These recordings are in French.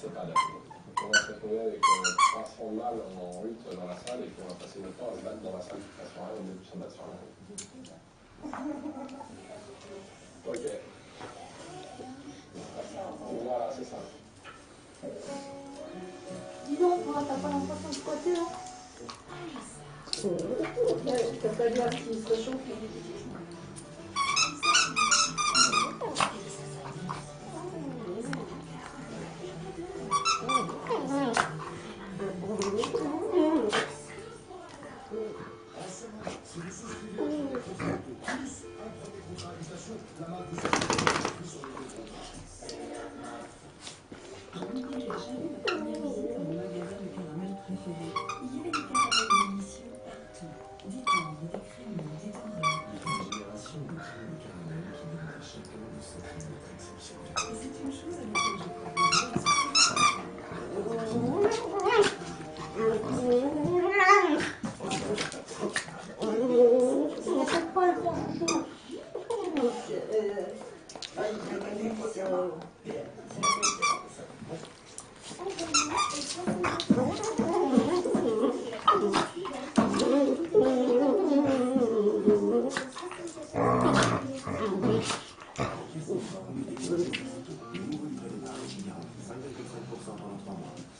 c'est pas adapté. On va se retrouver avec 300 mâles en lutte dans la salle et puis on va passer notre temps à se battre dans la salle de toute façon, au lieu de se battre sur la rue. Ok. Voilà, c'est ça. Dis donc, t'as pas l'impression de squatter là? T'as pas dit à ce qu'il se réchauffe.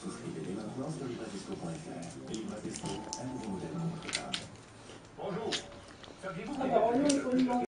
Souscrivez dès maintenant sur livradisco.fr. Livradisco, un nouveau